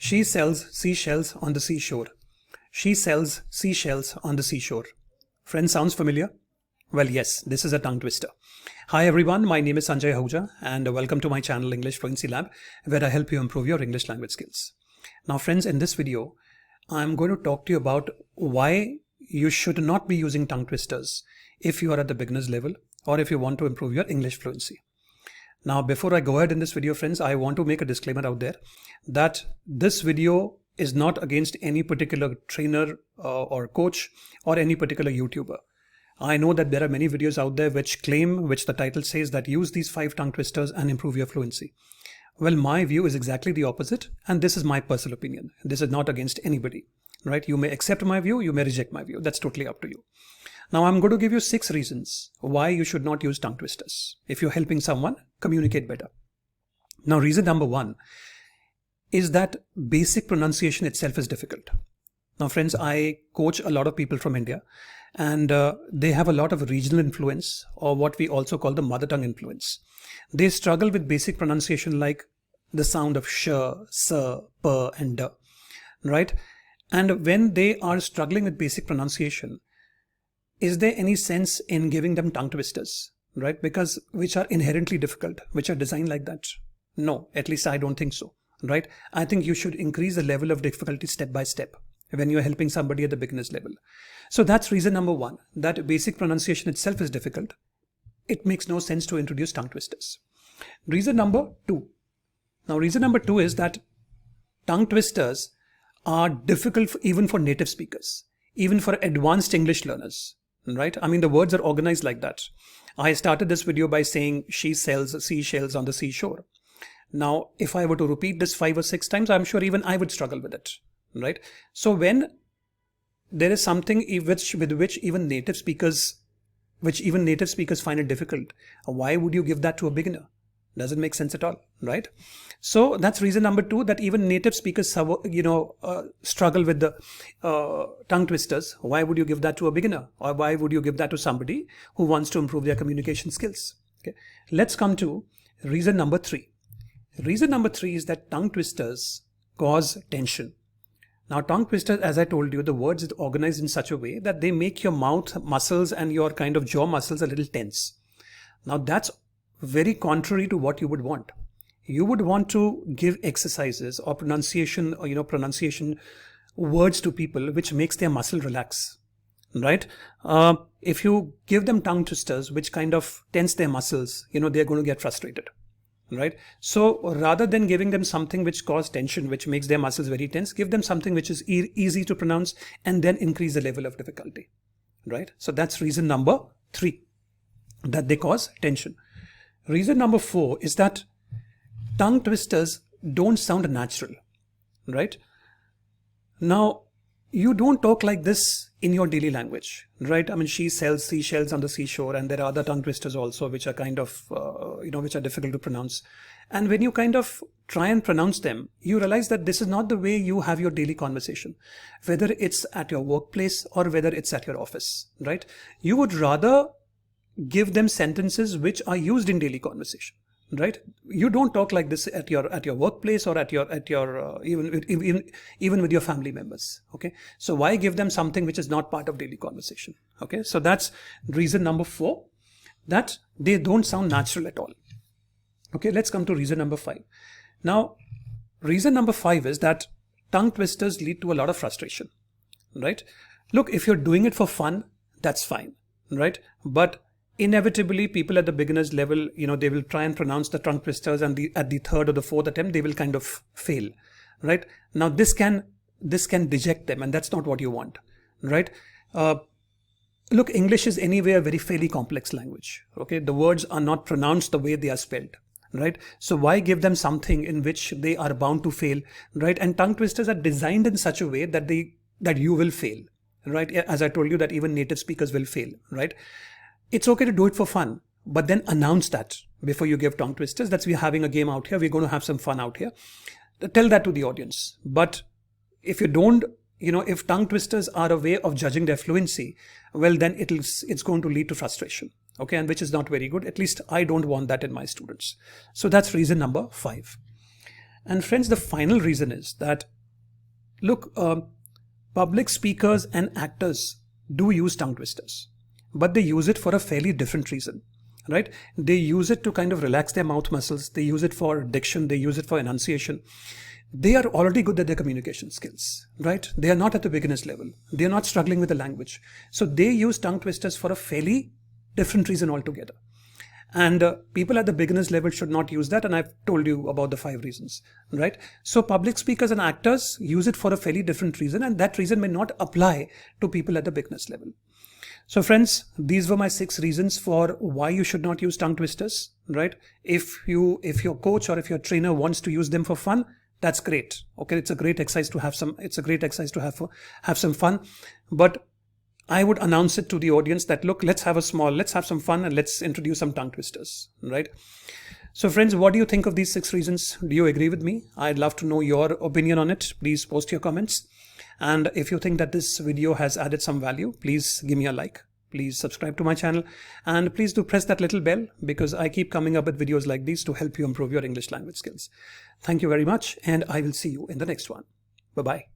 She sells seashells on the seashore. She sells seashells on the seashore. Friend, sounds familiar? Well, yes, this is a tongue twister. Hi everyone, my name is Sanjay Ahuja and welcome to my channel English Fluency Lab, where I help you improve your English language skills. Now friends, in this video, I'm going to talk to you about why you should not be using tongue twisters if you are at the beginner's level or if you want to improve your English fluency. Now, before I go ahead in this video, friends, I want to make a disclaimer out there that this video is not against any particular trainer or coach or any particular YouTuber. I know that there are many videos out there which the title says that use these 5 tongue twisters and improve your fluency. Well, my view is exactly the opposite, and this is my personal opinion. This is not against anybody, right? You may accept my view, you may reject my view. That's totally up to you. Now, I'm going to give you 6 reasons why you should not use tongue twisters if you're helping someone communicate better. Now, reason number 1 is that basic pronunciation itself is difficult. Now, friends, I coach a lot of people from India, and they have a lot of regional influence, or what we also call the mother tongue influence. They struggle with basic pronunciation like the sound of sh, s, p, and d, right? And when they are struggling with basic pronunciation, is there any sense in giving them tongue twisters, right? Because which are inherently difficult, which are designed like that? No, at least I don't think so, right? I think you should increase the level of difficulty step by step when you're helping somebody at the beginner's level. So that's reason number 1, that basic pronunciation itself is difficult. It makes no sense to introduce tongue twisters. Reason number 2. Now, reason number 2 is that tongue twisters are difficult even for native speakers, even for advanced English learners. Right? I mean, the words are organized like that. I started this video by saying she sells seashells on the seashore. Now, if I were to repeat this 5 or 6 times, I'm sure even I would struggle with it. Right? So when there is something with which even native speakers find it difficult, why would you give that to a beginner? Doesn't make sense at all, right? So that's reason number 2, that even native speakers struggle with the tongue twisters. Why would you give that to a beginner? Or why would you give that to somebody who wants to improve their communication skills? Okay, let's come to reason number 3. Reason number 3 is that tongue twisters cause tension. Now, tongue twisters, as I told you, the words is organized in such a way that they make your mouth muscles and your kind of jaw muscles a little tense. Now, that's very contrary to what you would want. You would want to give exercises or pronunciation words to people which makes their muscle relax, right? If you give them tongue twisters which kind of tense their muscles, they're going to get frustrated, right? So rather than giving them something which causes tension, which makes their muscles very tense, give them something which is easy to pronounce and then increase the level of difficulty, right? So that's reason number 3, that they cause tension. Reason number 4 is that tongue twisters don't sound natural, right? Now, you don't talk like this in your daily language, right? I mean, she sells seashells on the seashore, and there are other tongue twisters also which are kind of, which are difficult to pronounce. And when you kind of try and pronounce them, you realize that this is not the way you have your daily conversation, whether it's at your workplace or whether it's at your office, right? You would rather give them sentences which are used in daily conversation, right? You don't talk like this at your workplace or at your even with your family members. Okay, so why give them something which is not part of daily conversation? Okay, so that's reason number 4, that they don't sound natural at all. Okay, let's come to reason number 5. Now, reason number 5 is that tongue twisters lead to a lot of frustration, right? Look, if you're doing it for fun, that's fine, right? But inevitably, people at the beginner's level, they will try and pronounce the tongue twisters, and at the 3rd or the 4th attempt, they will kind of fail, right? Now, this can deject them, and that's not what you want, right? Look, English is anyway a very fairly complex language, okay? The words are not pronounced the way they are spelled, right? So why give them something in which they are bound to fail, right? And tongue twisters are designed in such a way that you will fail, right? As I told you, that even native speakers will fail, right? It's okay to do it for fun, but then announce that before you give tongue twisters. That's we're having a game out here. We're going to have some fun out here. Tell that to the audience. But if you don't, if tongue twisters are a way of judging their fluency, well, then it's going to lead to frustration. Okay, and which is not very good. At least I don't want that in my students. So that's reason number 5. And friends, the final reason is that, look, public speakers and actors do use tongue twisters, but they use it for a fairly different reason, right? They use it to kind of relax their mouth muscles. They use it for diction. They use it for enunciation. They are already good at their communication skills, right? They are not at the beginner's level. They are not struggling with the language. So they use tongue twisters for a fairly different reason altogether. And people at the beginner's level should not use that. And I've told you about the 5 reasons, right? So public speakers and actors use it for a fairly different reason. And that reason may not apply to people at the beginner's level. So friends, these were my 6 reasons for why you should not use tongue twisters, right? If your coach or if your trainer wants to use them for fun, that's great. Okay, it's a great exercise to have some. It's a great exercise to have some fun. But I would announce it to the audience that, look, let's have some fun and let's introduce some tongue twisters, right? So friends, what do you think of these 6 reasons? Do you agree with me? I'd love to know your opinion on it. Please post your comments. And if you think that this video has added some value, please give me a like. Please subscribe to my channel and please do press that little bell, because I keep coming up with videos like these to help you improve your English language skills. Thank you very much, and I will see you in the next one. Bye-bye.